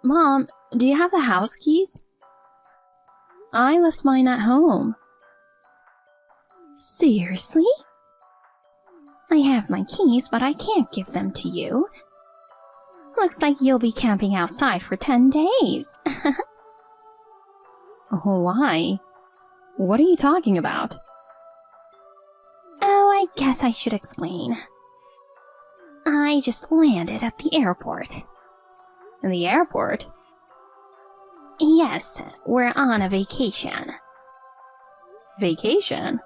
Mom, do you have the house keys? I left mine at home. Seriously? I have my keys, but I can't give them to you. Looks like you'll be camping outside for 10 days. Why? What are you talking about? Oh, I guess I should explain. I just landed at the airport. The airport? Yes, we're on a vacation. Vacation?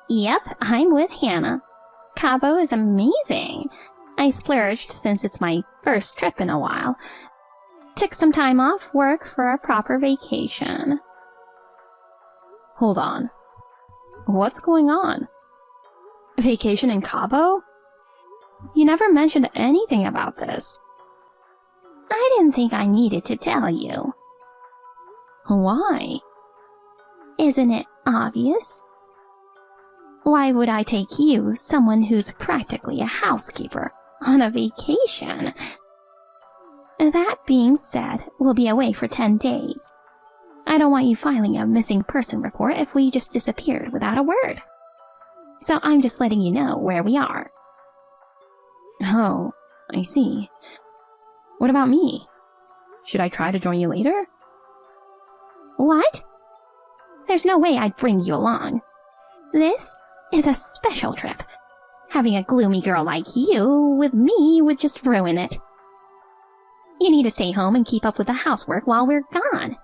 Yep, I'm with Hannah. Cabo is amazing. I splurged since it's my first trip in a while. Took some time off work for a proper vacation. Hold on. What's going on? Vacation in Cabo? You never mentioned anything about this. I didn't think I needed to tell you. Why? Isn't it obvious? Why would I take you, someone who's practically a housekeeper, on a vacation? That being said, we'll be away for 10 days. I don't want you filing a missing person report if we just disappeared without a word. So I'm just letting you know where we are. Oh, I see. What about me? Should I try to join you later? What? There's no way I'd bring you along. This is a special trip. Having a gloomy girl like you with me would just ruin it. You need to stay home and keep up with the housework while we're gone.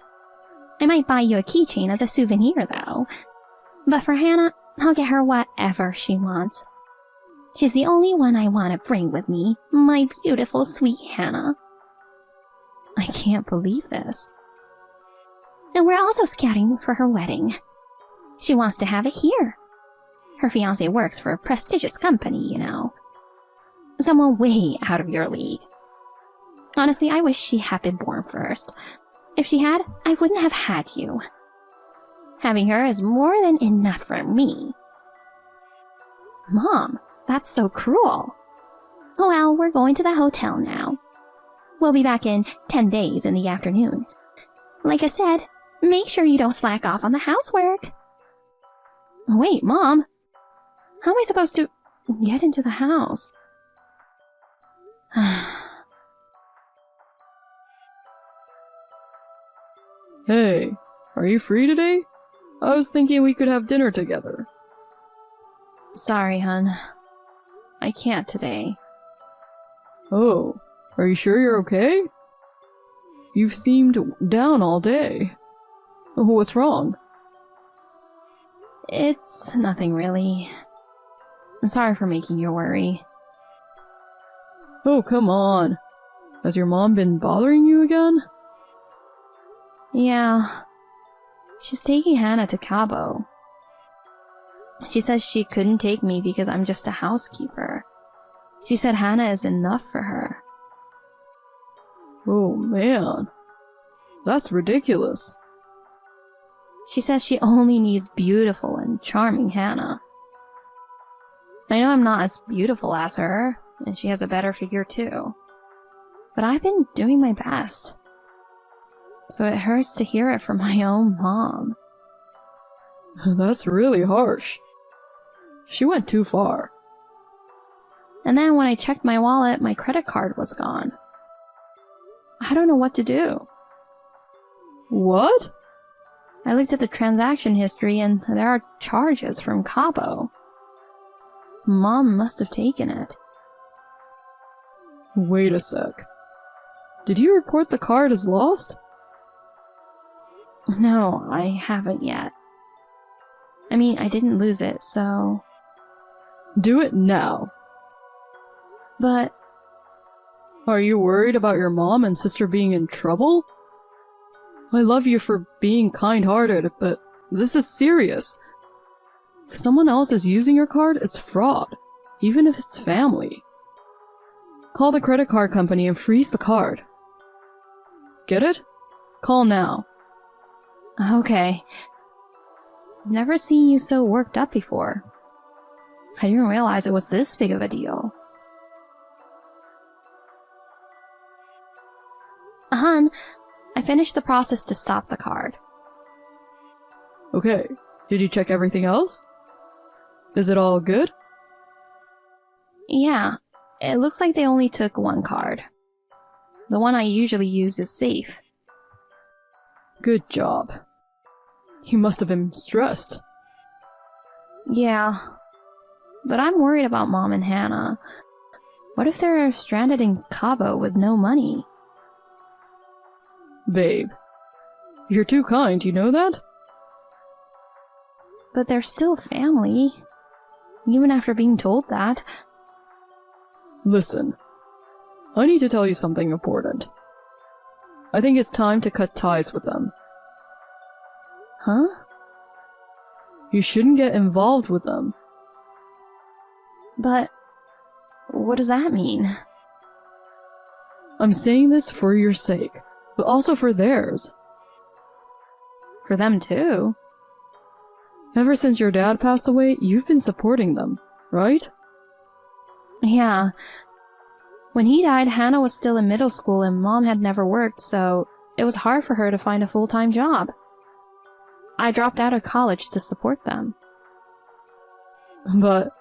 I might buy you a keychain as a souvenir, though. But for Hannah, I'll get her whatever she wants. She's the only one I want to bring with me, my beautiful, sweet Hannah. I can't believe this. And we're also scouting for her wedding. She wants to have it here. Her fiancé works for a prestigious company, you know. Someone way out of your league. Honestly, I wish she had been born first. If she had, I wouldn't have had you. Having her is more than enough for me. Mom, that's so cruel. Well, we're going to the hotel now. We'll be back in 10 days in the afternoon. Like I said, make sure you don't slack off on the housework. Wait, Mom. How am I supposed to get into the house? Hey, are you free today? I was thinking we could have dinner together. Sorry, hun. I can't today. Oh, are you sure you're okay? You've seemed down all day. What's wrong? It's nothing really. I'm sorry for making you worry. Oh, come on. Has your mom been bothering you again? Yeah. She's taking Hannah to Cabo. She says she couldn't take me because I'm just a housekeeper. She said Hannah is enough for her. Oh, man. That's ridiculous. She says she only needs beautiful and charming Hannah. I know I'm not as beautiful as her, and she has a better figure too. But I've been doing my best. So it hurts to hear it from my own mom. That's really harsh. She went too far. And then when I checked my wallet, my credit card was gone. I don't know what to do. What? I looked at the transaction history and there are charges from Cabo. Mom must have taken it. Wait a sec. Did you report the card as lost? No, I haven't yet. I mean, I didn't lose it, so... Do it now. But... Are you worried about your mom and sister being in trouble? I love you for being kind-hearted, but this is serious. If someone else is using your card, it's fraud, even if it's family. Call the credit card company and freeze the card. Get it? Call now. Okay. I've never seen you so worked up before. I didn't realize it was this big of a deal. Hun, I finished the process to stop the card. Okay, did you check everything else? Is it all good? Yeah, it looks like they only took one card. The one I usually use is safe. Good job. You must have been stressed. Yeah, but I'm worried about Mom and Hannah. What if they're stranded in Cabo with no money? Babe, you're too kind, you know that? But they're still family, even after being told that. Listen, I need to tell you something important. I think it's time to cut ties with them. Huh? You shouldn't get involved with them. But what does that mean? I'm saying this for your sake, but also for theirs. For them too. Ever since your dad passed away, you've been supporting them, right? Yeah. When he died, Hannah was still in middle school and Mom had never worked, so it was hard for her to find a full-time job. I dropped out of college to support them. But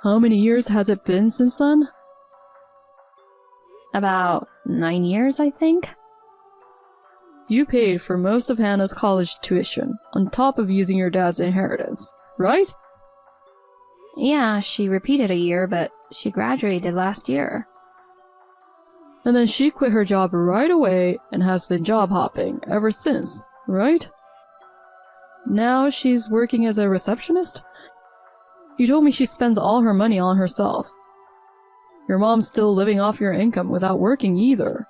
how many years has it been since then? About 9 years, I think. You paid for most of Hannah's college tuition, on top of using your dad's inheritance, right? Yeah, she repeated a year, but she graduated last year. And then she quit her job right away and has been job hopping ever since, right? Now she's working as a receptionist? You told me she spends all her money on herself. Your mom's still living off your income without working either.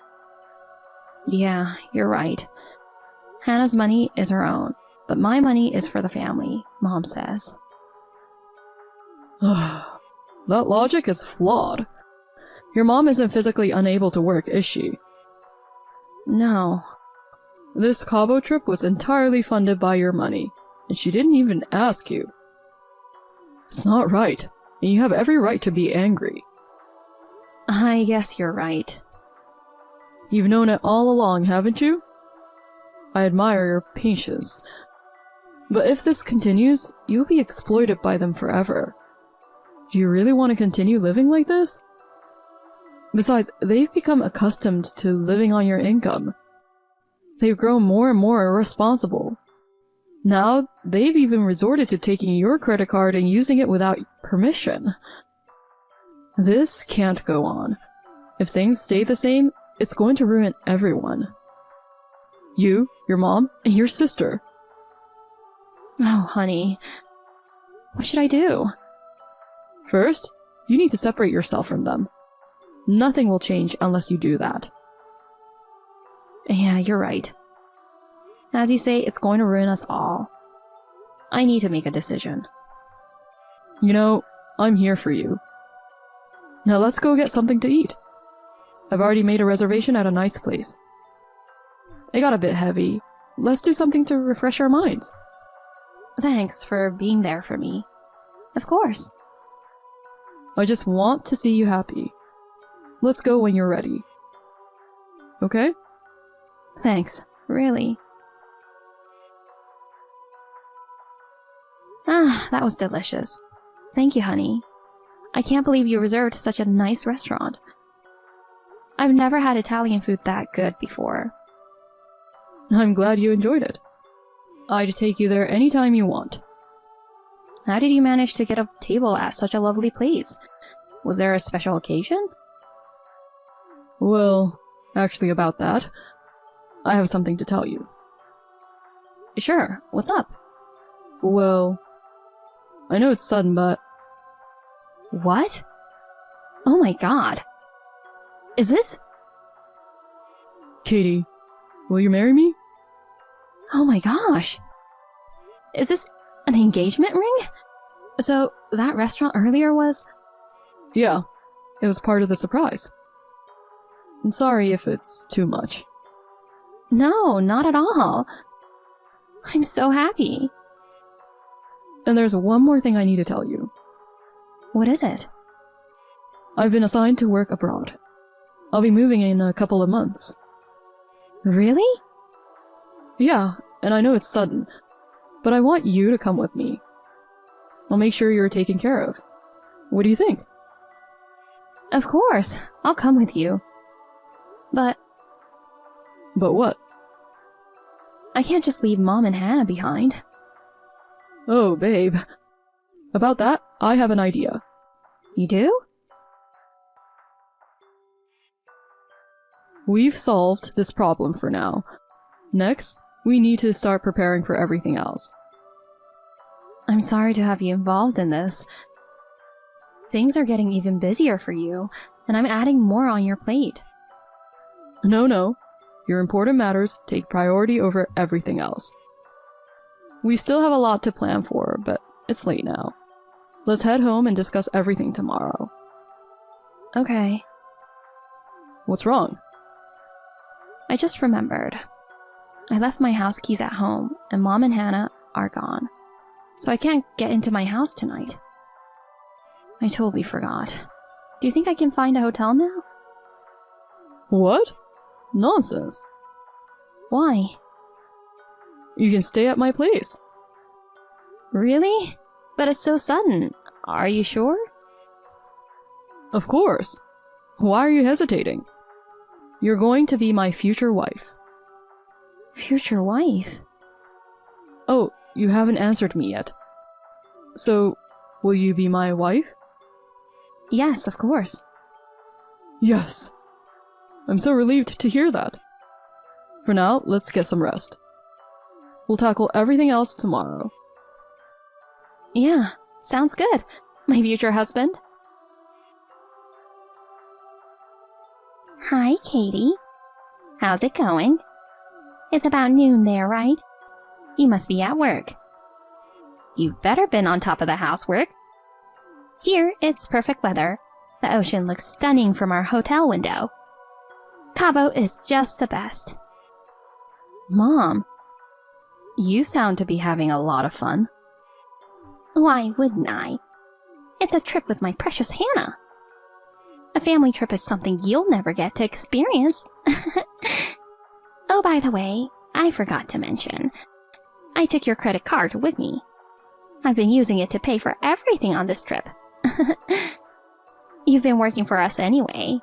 Yeah, you're right. Hannah's money is her own, but my money is for the family, Mom says. That logic is flawed. Your mom isn't physically unable to work, is she? No. This Cabo trip was entirely funded by your money, and she didn't even ask you. It's not right, and you have every right to be angry. I guess you're right. You've known it all along, haven't you? I admire your patience. But if this continues, you'll be exploited by them forever. Do you really want to continue living like this? Besides, they've become accustomed to living on your income. They've grown more and more irresponsible. Now, they've even resorted to taking your credit card and using it without permission. This can't go on. If things stay the same, it's going to ruin everyone. You, your mom, and your sister. Oh, honey. What should I do? First, you need to separate yourself from them. Nothing will change unless you do that. Yeah, you're right. As you say, it's going to ruin us all. I need to make a decision. You know, I'm here for you. Now let's go get something to eat. I've already made a reservation at a nice place. It got a bit heavy. Let's do something to refresh our minds. Thanks for being there for me. Of course. I just want to see you happy. Let's go when you're ready. Okay? Thanks, really. Ah, that was delicious. Thank you, honey. I can't believe you reserved such a nice restaurant. I've never had Italian food that good before. I'm glad you enjoyed it. I'd take you there anytime you want. How did you manage to get a table at such a lovely place? Was there a special occasion? Well, actually about that, I have something to tell you. Sure, what's up? Well, I know it's sudden, but... What? Oh my god. Is this... Katie, will you marry me? Oh my gosh. Is this an engagement ring? So, that restaurant earlier was... Yeah, it was part of the surprise. I'm sorry if it's too much. No, not at all. I'm so happy. And there's one more thing I need to tell you. What is it? I've been assigned to work abroad. I'll be moving in a couple of months. Really? Yeah, and I know it's sudden, but I want you to come with me. I'll make sure you're taken care of. What do you think? Of course, I'll come with you. But But what? I can't just leave Mom and Hannah behind. Oh, babe. About that, I have an idea. You do? We've solved this problem for now. Next, we need to start preparing for everything else. I'm sorry to have you involved in this. Things are getting even busier for you, and I'm adding more on your plate. No. Your important matters take priority over everything else. We still have a lot to plan for, but it's late now. Let's head home and discuss everything tomorrow. Okay. What's wrong? I just remembered. I left my house keys at home, and Mom and Hannah are gone. So I can't get into my house tonight. I totally forgot. Do you think I can find a hotel now? What? Nonsense. Why? You can stay at my place. Really? But it's so sudden. Are you sure? Of course. Why are you hesitating? You're going to be my future wife. Future wife? Oh, you haven't answered me yet. So, will you be my wife? Yes, of course. Yes. I'm so relieved to hear that. For now, let's get some rest. We'll tackle everything else tomorrow. Yeah, sounds good. My future husband. Hi, Katie. How's it going? It's about noon there, right? You must be at work. You've better been on top of the housework. Here, it's perfect weather. The ocean looks stunning from our hotel window. Cabo is just the best. Mom, you sound to be having a lot of fun. Why wouldn't I? It's a trip with my precious Hannah. A family trip is something you'll never get to experience. Oh, by the way, I forgot to mention. I took your credit card with me. I've been using it to pay for everything on this trip. You've been working for us anyway.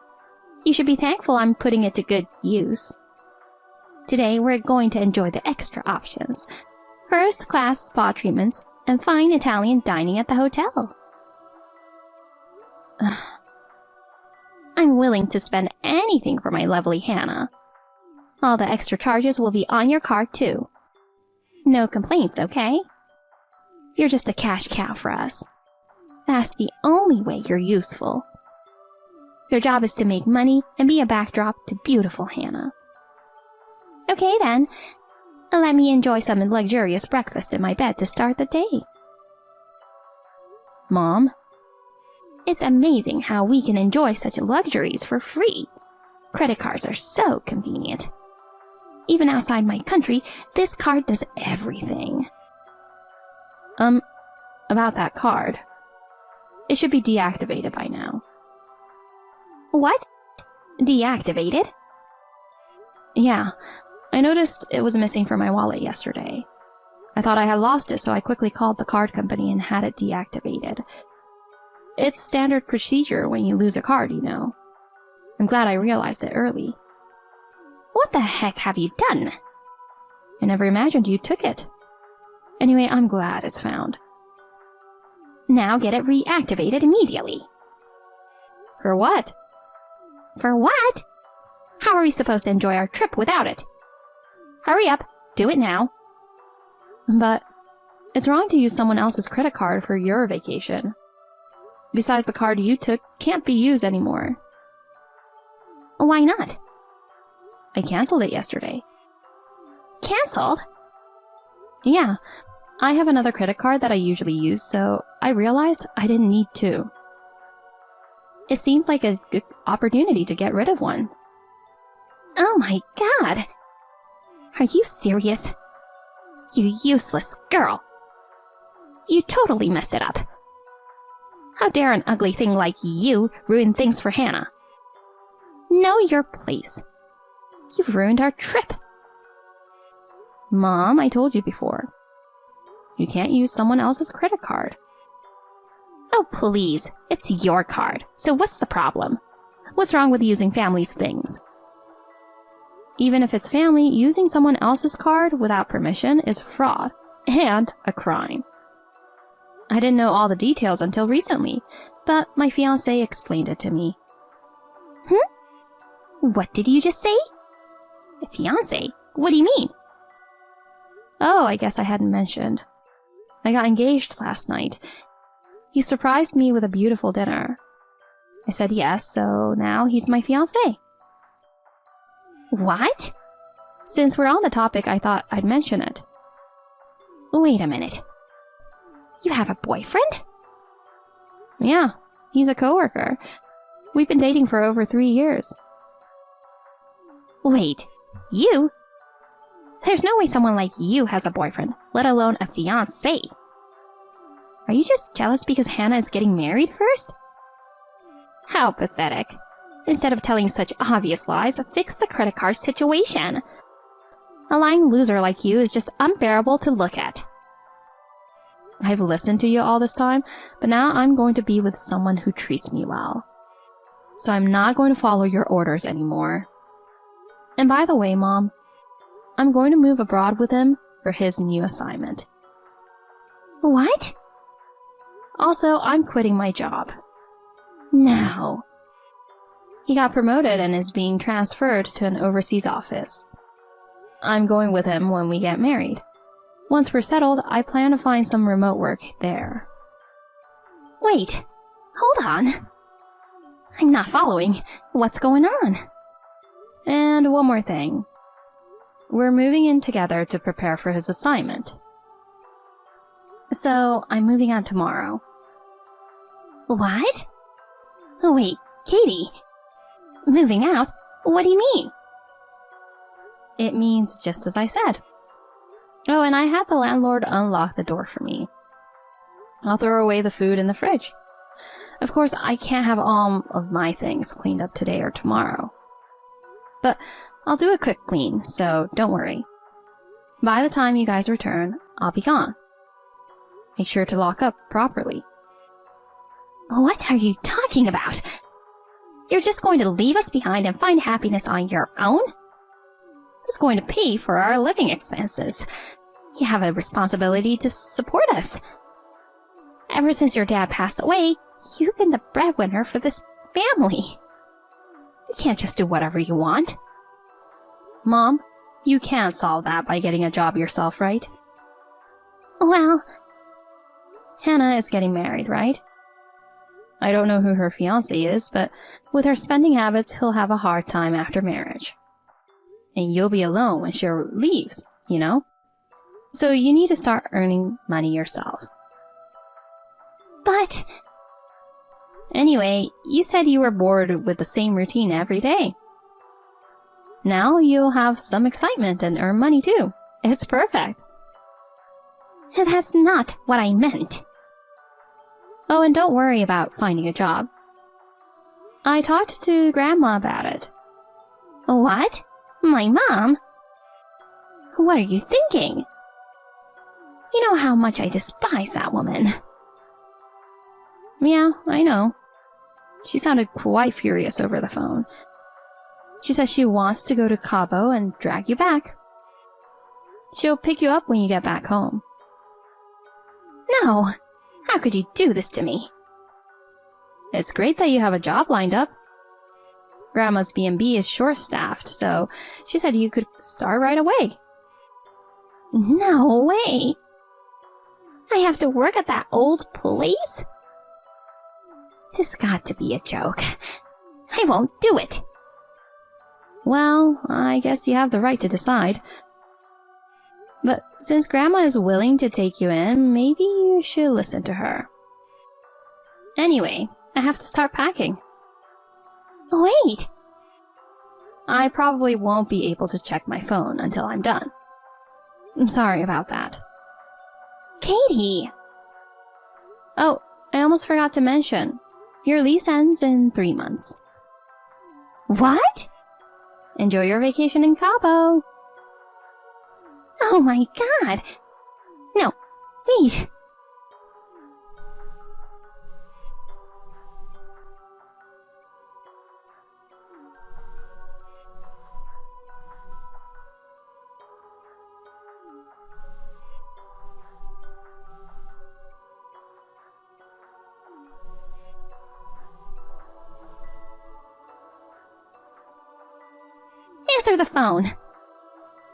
You should be thankful I'm putting it to good use. Today, we're going to enjoy the extra options. First-class spa treatments and fine Italian dining at the hotel. I'm willing to spend anything for my lovely Hannah. All the extra charges will be on your card, too. No complaints, okay? You're just a cash cow for us. That's the only way you're useful. Your job is to make money and be a backdrop to beautiful Hannah. Okay then, let me enjoy some luxurious breakfast in my bed to start the day. Mom, it's amazing how we can enjoy such luxuries for free. Credit cards are so convenient. Even outside my country, this card does everything. About that card. It should be deactivated by now. What? Deactivated? Yeah, I noticed it was missing from my wallet yesterday. I thought I had lost it, so I quickly called the card company and had it deactivated. It's standard procedure when you lose a card, you know. I'm glad I realized it early. What the heck have you done? I never imagined you took it. Anyway, I'm glad it's found. Now get it reactivated immediately. For what? For what? How are we supposed to enjoy our trip without it? Hurry up, do it now. But it's wrong to use someone else's credit card for your vacation. Besides, the card you took can't be used anymore. Why not? I canceled it yesterday. Canceled? Yeah, I have another credit card that I usually use, so I realized I didn't need two. It seemed like a good opportunity to get rid of one. Oh my god! Are you serious? You useless girl! You totally messed it up. How dare an ugly thing like you ruin things for Hannah? Know your place. You've ruined our trip. Mom, I told you before. You can't use someone else's credit card. Oh, please. It's your card. So what's the problem? What's wrong with using family's things? Even if it's family, using someone else's card without permission is fraud and a crime. I didn't know all the details until recently, but my fiancé explained it to me. What did you just say? Fiancé? What do you mean? Oh, I guess I hadn't mentioned. I got engaged last night. He surprised me with a beautiful dinner. I said yes, so now he's my fiancé. What? Since we're on the topic, I thought I'd mention it. Wait a minute. You have a boyfriend? Yeah, he's a coworker. We've been dating for over 3 years. Wait, you? There's no way someone like you has a boyfriend, let alone a fiancé. Are you just jealous because Hannah is getting married first? How pathetic. Instead of telling such obvious lies, fix the credit card situation. A lying loser like you is just unbearable to look at. I've listened to you all this time, but now I'm going to be with someone who treats me well. So I'm not going to follow your orders anymore. And by the way, Mom, I'm going to move abroad with him for his new assignment. What? Also, I'm quitting my job. No. He got promoted and is being transferred to an overseas office. I'm going with him when we get married. Once we're settled, I plan to find some remote work there. Wait, hold on. I'm not following. What's going on? And one more thing. We're moving in together to prepare for his assignment. So, I'm moving out tomorrow. What? Oh, wait, Katie. Moving out? What do you mean? It means just as I said. Oh, and I had the landlord unlock the door for me. I'll throw away the food in the fridge. Of course, I can't have all of my things cleaned up today or tomorrow. But I'll do a quick clean, so don't worry. By the time you guys return, I'll be gone. Make sure to lock up properly. What are you talking about? You're just going to leave us behind and find happiness on your own? Who's going to pay for our living expenses? You have a responsibility to support us. Ever since your dad passed away, you've been the breadwinner for this family. You can't just do whatever you want. Mom, you can't solve that by getting a job yourself, right? Well, Hannah is getting married, right? I don't know who her fiancé is, but with her spending habits, he'll have a hard time after marriage. And you'll be alone when she leaves, you know? So you need to start earning money yourself. But... Anyway, you said you were bored with the same routine every day. Now you'll have some excitement and earn money too. It's perfect. That's not what I meant. Oh, and don't worry about finding a job. I talked to Grandma about it. What? My mom? What are you thinking? You know how much I despise that woman. Yeah, I know. She sounded quite furious over the phone. She says she wants to go to Cabo and drag you back. She'll pick you up when you get back home. No! How could you do this to me? It's great that you have a job lined up. Grandma's B&B is short-staffed, so she said you could start right away. No way! I have to work at that old place? This got to be a joke. I won't do it. Well, I guess you have the right to decide. But since Grandma is willing to take you in, maybe you should listen to her. Anyway, I have to start packing. Wait! I probably won't be able to check my phone until I'm done. I'm sorry about that. Katie! Oh, I almost forgot to mention. Your lease ends in 3 months. What? Enjoy your vacation in Cabo. Oh my god! No, wait! Answer the phone!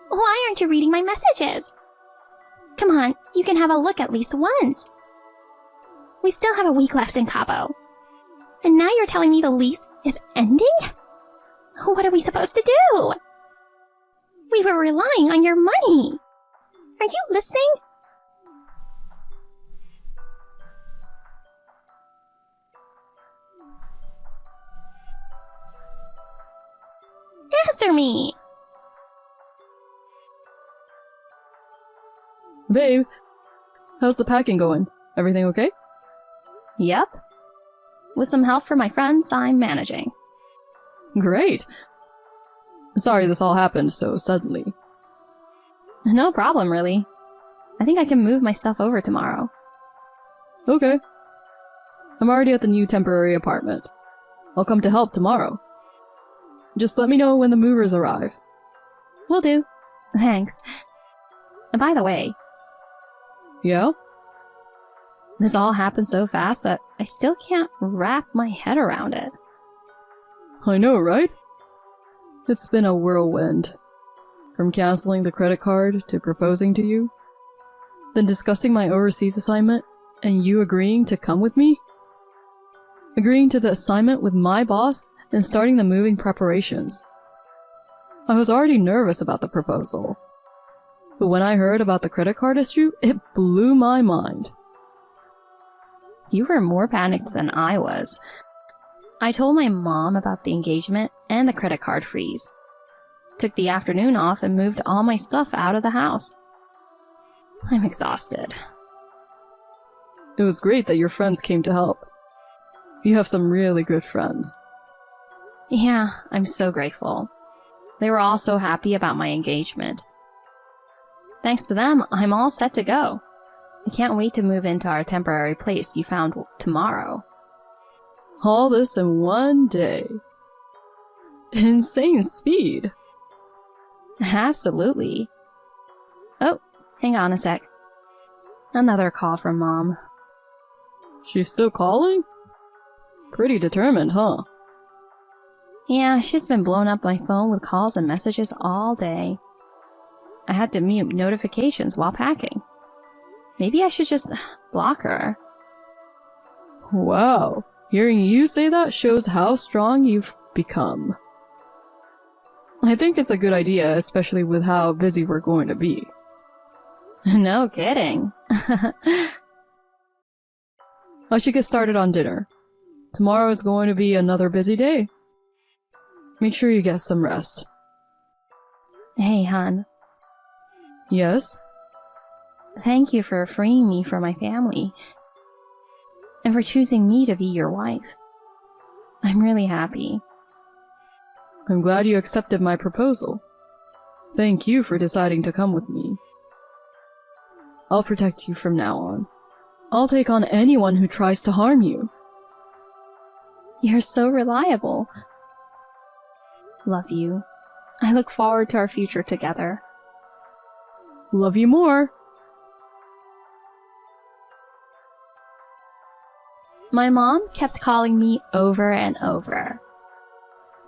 Why aren't you reading my messages? Come on, you can have a look at least once. We still have a week left in Cabo. And now you're telling me the lease is ending? What are we supposed to do? We were relying on your money. Are you listening? Answer me! Babe, how's the packing going? Everything okay? Yep. With some help from my friends, I'm managing. Great. Sorry this all happened so suddenly. No problem, really. I think I can move my stuff over tomorrow. Okay. I'm already at the new temporary apartment. I'll come to help tomorrow. Just let me know when the movers arrive. Will do. Thanks. And by the way... Yeah? This all happened so fast that I still can't wrap my head around it. I know, right? It's been a whirlwind. From canceling the credit card to proposing to you, then discussing my overseas assignment, and you agreeing to come with me? Agreeing to the assignment with my boss and starting the moving preparations. I was already nervous about the proposal. But when I heard about the credit card issue, it blew my mind. You were more panicked than I was. I told my mom about the engagement and the credit card freeze. Took the afternoon off and moved all my stuff out of the house. I'm exhausted. It was great that your friends came to help. You have some really good friends. Yeah, I'm so grateful. They were all so happy about my engagement. Thanks to them, I'm all set to go. I can't wait to move into our temporary place you found tomorrow. All this in one day. Insane speed. Absolutely. Oh, hang on a sec. Another call from Mom. She's still calling? Pretty determined, huh? Yeah, she's been blowing up my phone with calls and messages all day. I had to mute notifications while packing. Maybe I should just block her. Wow, hearing you say that shows how strong you've become. I think it's a good idea, especially with how busy we're going to be. No kidding. I should get started on dinner. Tomorrow is going to be another busy day. Make sure you get some rest. Hey, hon. Yes? Thank you for freeing me from my family. And for choosing me to be your wife. I'm really happy. I'm glad you accepted my proposal. Thank you for deciding to come with me. I'll protect you from now on. I'll take on anyone who tries to harm you. You're so reliable. Love you. I look forward to our future together. Love you more. My mom kept calling me over and over.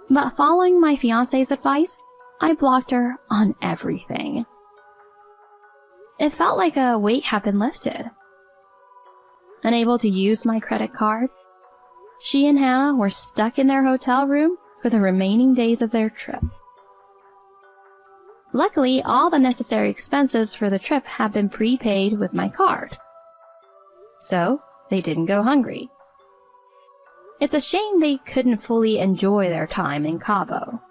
But following my fiancé's advice, I blocked her on everything. It felt like a weight had been lifted. Unable to use my credit card, she and Hannah were stuck in their hotel room for the remaining days of their trip. Luckily, all the necessary expenses for the trip had been prepaid with my card. So, they didn't go hungry. It's a shame they couldn't fully enjoy their time in Cabo.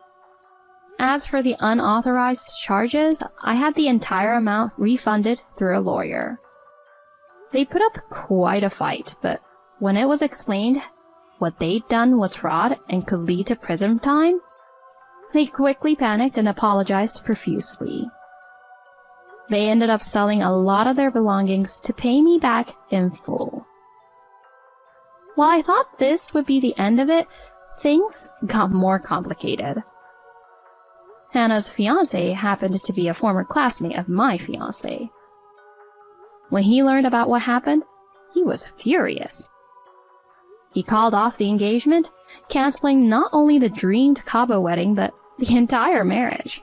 As for the unauthorized charges, I had the entire amount refunded through a lawyer. They put up quite a fight, but when it was explained what they'd done was fraud and could lead to prison time, They quickly panicked and apologized profusely. They ended up selling a lot of their belongings to pay me back in full. While I thought this would be the end of it, things got more complicated. Hannah's fiancé happened to be a former classmate of my fiancé. When he learned about what happened, he was furious. He called off the engagement, canceling not only the dreamed Cabo wedding, but the entire marriage.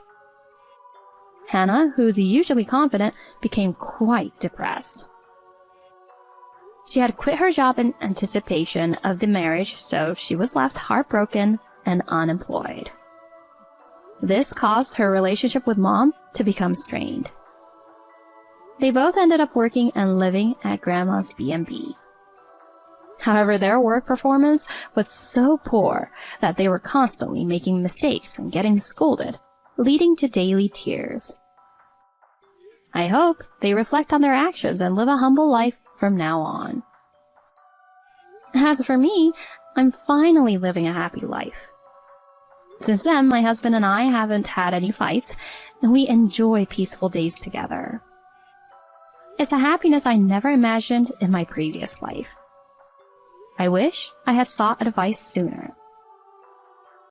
Hannah, who's usually confident, became quite depressed. She had quit her job in anticipation of the marriage, so she was left heartbroken and unemployed. This caused her relationship with Mom to become strained. They both ended up working and living at Grandma's B&B. However, their work performance was so poor that they were constantly making mistakes and getting scolded, leading to daily tears. I hope they reflect on their actions and live a humble life from now on. As for me, I'm finally living a happy life. Since then, my husband and I haven't had any fights, and we enjoy peaceful days together. It's a happiness I never imagined in my previous life. I wish I had sought advice sooner.